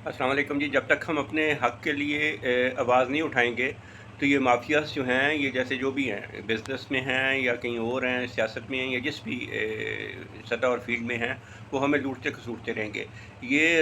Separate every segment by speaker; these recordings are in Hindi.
Speaker 1: अस्सलाम वालेकुम जी। जब तक हम अपने हक़ के लिए आवाज़ नहीं उठाएंगे तो ये माफियाज़ जो हैं, ये जैसे जो भी हैं, बिज़नेस में हैं या कहीं और हैं, सियासत में हैं या जिस भी सतह और फील्ड में हैं, वो हमें लूटते खसूटते रहेंगे। ये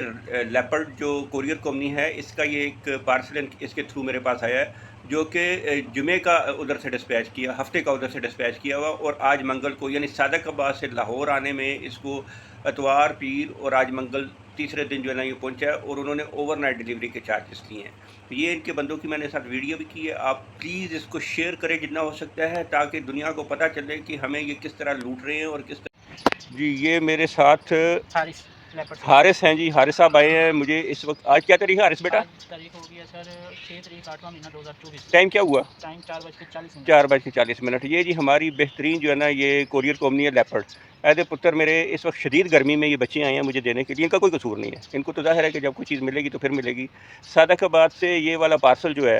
Speaker 1: लेपर्ड जो कोरियर कंपनी है, इसका ये एक पार्सल इसके थ्रू मेरे पास आया है, जो कि जुमे का उधर से डिस्पैच किया, हफ्ते का उधर से डिस्पैच किया हुआ, और आज मंगल को यानी सादकाबाद से लाहौर आने में इसको इतवार, पीर और आज मंगल तीसरे दिन जो है ना ये पहुंचा है, और उन्होंने ओवरनाइट डिलीवरी के चार्जेस लिए हैं। तो ये इनके बंदों की मैंने साथ वीडियो भी की है। आप प्लीज़ इसको शेयर करें जितना हो सकता है, ताकि दुनिया को पता चले कि हमें ये किस तरह लूट रहे हैं और किस तरह। जी, ये मेरे साथ
Speaker 2: हारिस लेपर्ड से।
Speaker 1: हारिस हैं जी। हारिस साहब आए हैं। मुझे इस वक्त आज क्या तारीख है हारिस बेटा?
Speaker 2: आज तारीख हो गई है सर 6 तारीख 8वां महीना 2024।
Speaker 1: टाइम क्या हुआ?
Speaker 2: टाइम 4:40
Speaker 1: 4:40। ये जी हमारी बेहतरीन जो है ना ये कोरियर कंपनी है लेपर्ड। ऐसे पुत्र मेरे इस वक्त शदीद गर्मी में ये बच्चे आए हैं मुझे देने के लिए। इनका कोई कसूर नहीं है, इनको तो जाहिर है कि जब कोई चीज़ मिलेगी तो फिर मिलेगी। सादकाबाद से ये वाला पार्सल जो है,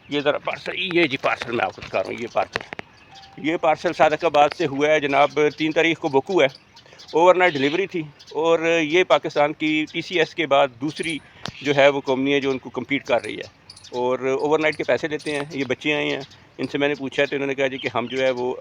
Speaker 1: ये ज़रा पार्सल, ये जी पार्सल मैं आपको दिखा रहा हूँ। ये पार्सल सादकाबाद से हुआ है जनाब। 3 तारीख को बुक हुआ है, ओवरनाइट डिलीवरी थी, और ये पाकिस्तान की TCS के बाद दूसरी जो है वो कंपनी है जो उनको कम्पीट कर रही है, और ओवरनाइट के पैसे लेते हैं। ये बच्चे आए हैं, इनसे मैंने पूछा तो इन्होंने कहा जी कि हम जो है वो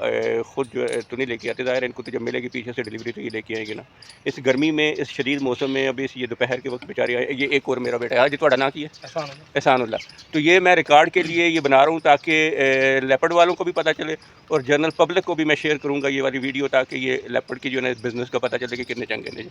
Speaker 1: ख़ुद जो है तो नहीं लेके आते। ज़ाहिर है इनको तो जब मिलेगी पीछे से डिलीवरी तो ये लेके आएंगे ना। इस गर्मी में, इस शदीद मौसम में, अभी ये दोपहर के वक्त बेचारे आए। ये एक और मेरा बेटा है जी, थोड़ा ना की है एहसानुल्लाह। तो ये मैं रिकॉर्ड के लिए ये बना रहा हूँ ताकि लेपर्ड वालों को भी पता चले और जनरल पब्लिक को भी मैं शेयर करूँगा ये वाली वीडियो, ताकि ये लेपर्ड की जो है ना बिज़नेस का पता चले कि कितने चंगे ने।